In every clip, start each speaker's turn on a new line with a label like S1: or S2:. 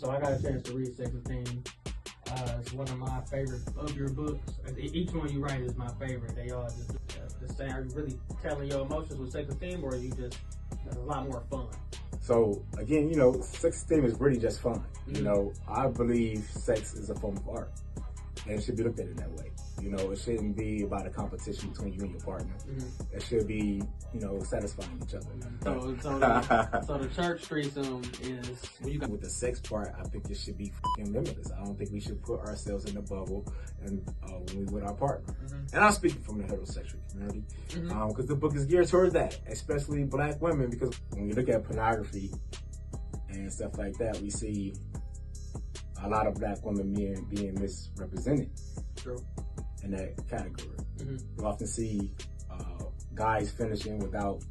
S1: So I got a chance to read Sex-Esteem. It's one of my favorite of your books. Each one you write is my favorite. They all just the same. Are you really telling your emotions with Sex-Esteem, or are you just a lot more fun?
S2: So again, you know, Sex-Esteem is really just fun. You know, I believe sex is a form of art, and it should be looked at in that way. You know, it shouldn't be about a competition between you and your partner. It should be, you know, satisfying each other.
S1: So the church threesome is when you got
S2: with the sex part. I think it should be fucking limitless. I don't think we should put ourselves in a bubble and when we with our partner. And I'm speaking from the heterosexual community because the book is geared towards that, especially Black women. Because when we look at pornography and stuff like that, we see a lot of Black women being misrepresented.
S1: True.
S2: In that category. We often see guys finishing without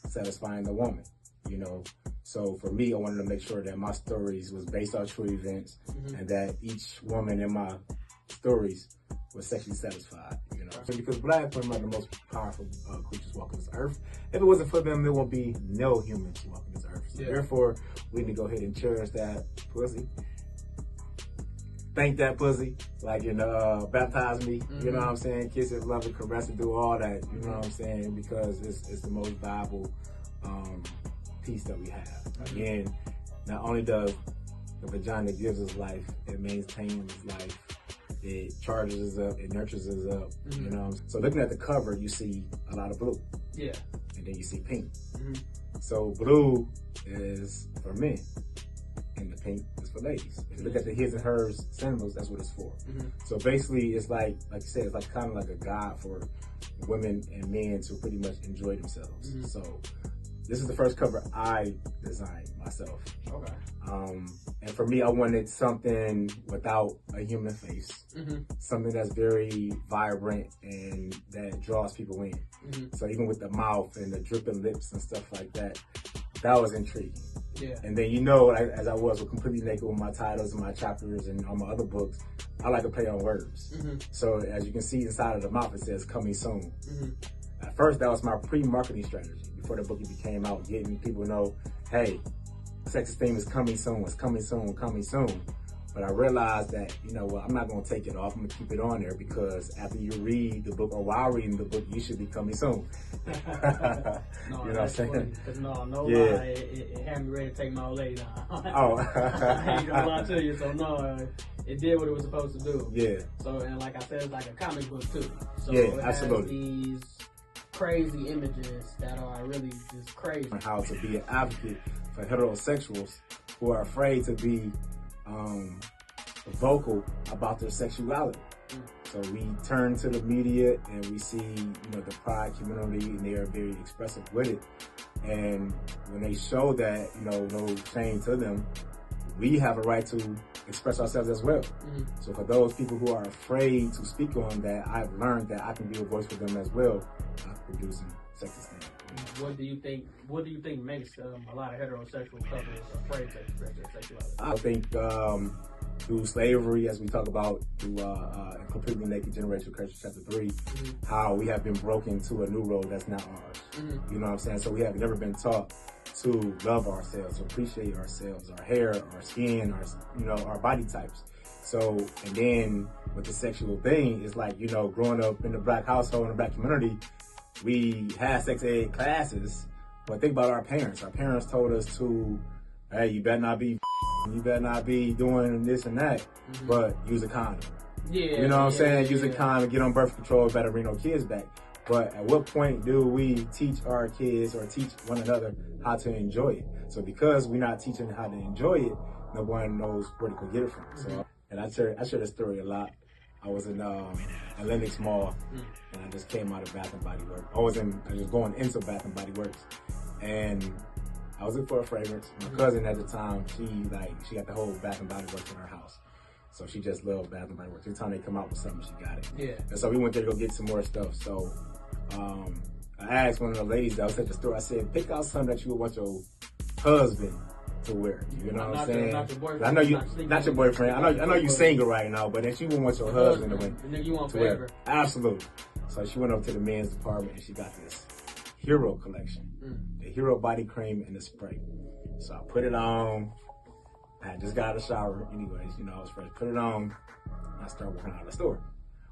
S2: satisfying the woman, you know. So for me, I wanted to make sure that my stories was based on true events and that each woman in my stories was sexually satisfied, you know. So because Black women are the most powerful creatures walking this earth. If it wasn't for them, there won't be no humans walking this earth. So therefore, we need to go ahead and cherish that pussy. Thank that pussy, like in Baptize Me, you know what I'm saying? Kiss it, love it, caress it, do all that, you know what I'm saying? Because it's the most valuable piece that we have. Again, not only does the vagina gives us life, it maintains life, it charges us up, it nurtures us up, you know? So looking at the cover, you see a lot of blue. Yeah. And then you see pink. So blue is for men. And the pink is for ladies. If you look at the his and hers symbols, that's what it's for. So basically, it's like you said, it's like kind of like a guide for women and men to pretty much enjoy themselves. So this is the first cover I designed myself. Okay. And for me, I wanted something without a human face, something that's very vibrant and that draws people in. So even with the mouth and the dripping lips and stuff like that, that was intriguing. Yeah. And then, you know, as I was completely naked with my titles and my chapters and all my other books, I like to play on words. So as you can see inside of the mouth, it says coming soon. At first, that was my pre-marketing strategy before the book even came out, getting people to know, hey, Sex-Esteem is coming soon, it's coming soon, coming soon. But I realized that, you know, well, I'm not going to take it off. I'm going to keep it on there because after you read the book or while reading the book, you should be coming soon.
S1: No,
S2: you know what I'm saying?
S1: No lie, it had me ready to take my old lady down. I ain't gonna lie to you, so no, it did what it was supposed to do. Yeah. So, and like I said, it's like a comic book too. So it
S2: absolutely.
S1: Has these crazy images that are really just crazy.
S2: How to be an advocate for heterosexuals who are afraid to be vocal about their sexuality. So we turn to the media and we see, you know, the pride community, and they are very expressive with it. And when they show that, you know, no shame to them, we have a right to express ourselves as well. So for those people who are afraid to speak on that, I've learned that I can be a voice for them as well by producing Sex-Esteem.
S1: What do you think makes a lot of heterosexual couples afraid to express their sexuality?
S2: I think through slavery, as we talk about through Completely Naked Generational Curse, Chapter 3, how we have been broken to a new road that's not ours. You know what I'm saying? So we have never been taught to love ourselves, to appreciate ourselves, our hair, our skin, our, you know, our body types. So, and then with the sexual thing, it's like, you know, growing up in the Black household, in the Black community, we had sex ed classes, but think about our parents. Our parents told us to, hey, you better not be doing this and that, but use a condom. Yeah, you know what I'm saying? Use a condom, get on birth control, better bring no kids back. But at what point do we teach our kids or teach one another how to enjoy it? So because we're not teaching how to enjoy it, no one knows where to go get it from. So, and I share this story a lot. I was in Atlantic Mall, and I just came out of Bath and Body Works. I was going into Bath and Body Works, and I was in for a fragrance. My cousin at the time, she got the whole Bath and Body Works in her house. So she just loved Bath and Body Works. Every time they come out with something, she got it. Yeah. And so we went there to go get some more stuff. So I asked one of the ladies that was at the store, I said, pick out something that you would want your husband to wear. You know what I'm saying? Not your boyfriend. I know you, not your boyfriend. I know you single right now, but then she wouldn't want your husband to wear.
S1: And then you want forever.
S2: Absolutely. So she went over to the men's department and she got this Hero collection, the Hero body cream and the spray. So I put it on. I had just got out of the shower anyways, you know, I was fresh. Put it on, and I started walking out of the store.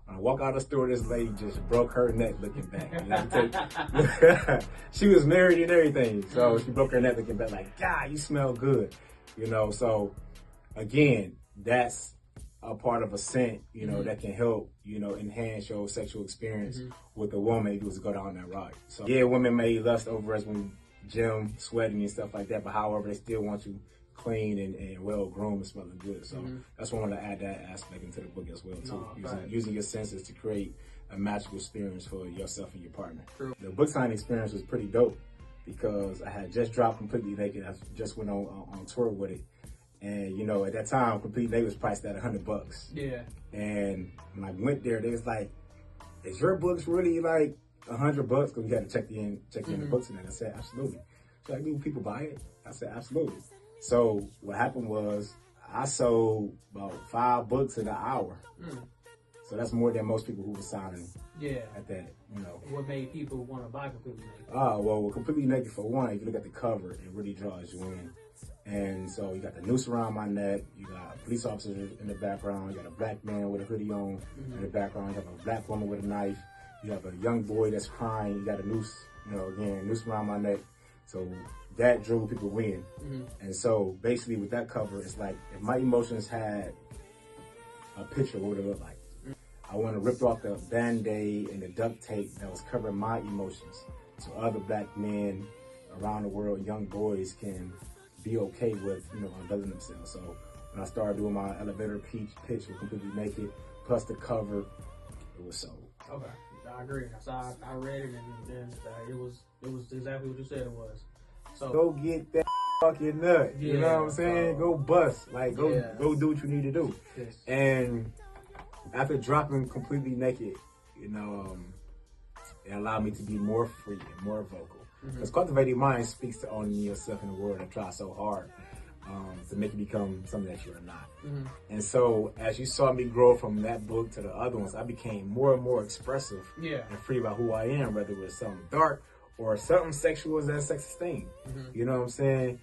S2: When I walk out of the store, this lady just broke her neck looking back. You know, she was married and everything, so she broke her neck looking back like, God, you smell good. You know, so again, that's a part of a scent, you know, that can help, you know, enhance your sexual experience with a woman if you was to go down that route. So yeah, women may lust over us when gym, sweating and stuff like that, but however, they still want you clean and well groomed and smelling good. So that's why I want to add that aspect into the book as well too. Using your senses to create a magical experience for yourself and your partner.
S1: True.
S2: The book signing experience was pretty dope because I had just dropped Completely Naked. I just went on tour with it. And you know, at that time, Completely Naked was priced at $100.
S1: Yeah.
S2: And when I went there, they was like, "Is your books really like $100?" Because we had to check in the books, and I said, "Absolutely." So like, do people buy it? I said, "Absolutely." So what happened was I sold about 5 books in an hour. So that's more than most people who were signing.
S1: Yeah.
S2: At that, you know.
S1: What made people want to buy Completely Naked?
S2: Well, Completely Naked, for one, if you look at the cover, it really draws you in. And so you got the noose around my neck, you got police officers in the background, you got a black man with a hoodie on in the background, you have a black woman with a knife, you have a young boy that's crying, you got a noose, you know, again, noose around my neck. So that drew people in. And so basically with that cover, it's like if my emotions had a picture, what would it look like? I want to rip off the Band-Aid and the duct tape that was covering my emotions so other black men around the world, young boys, can be okay with, you know, unveiling themselves. So when I started doing my elevator pitch with Completely Naked, plus the cover, it was sold.
S1: Okay, I agree. So I read it, and it was exactly what you said it was. So
S2: go get that fucking nut. You know what I'm saying? Go bust. Like go do what you need to do.
S1: Yes.
S2: And after dropping Completely Naked, you know, it allowed me to be more free and more vocal. Because cultivating mind speaks to owning yourself in the world and try so hard to make you become something that you're not. And so as you saw me grow from that book to the other ones, I became more and more expressive and free about who I am, whether it was something dark or something sexual as that sex-esteem. You know what I'm saying?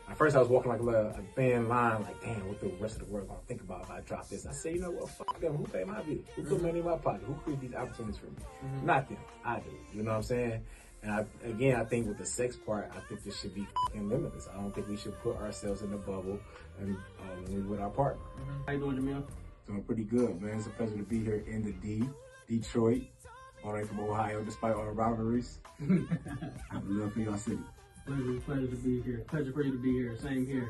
S2: At first I was walking like a thin line, like, damn, what the rest of the world gonna think about if I drop this? I said, you know what, fuck them. Who paid my bill? Who put money in my pocket? Who created these opportunities for me? Not them. I do. You know what I'm saying? And I think with the sex part, I think this should be fucking limitless. I don't think we should put ourselves in a bubble and when we're with our partner.
S1: How you doing, Jameel?
S2: Doing pretty good, man. It's a pleasure to be here in the Detroit, all the way from Ohio, despite all the rivalries. I love for y'all city.
S1: Pleasure to be here. Pleasure for you to be here. Same here.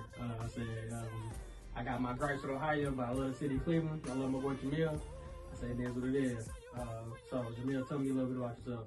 S1: I got my gripes with Ohio, but I love the city of Cleveland. I love my boy Jameel. I say it is what it is. So Jameel, tell me a little bit about yourself.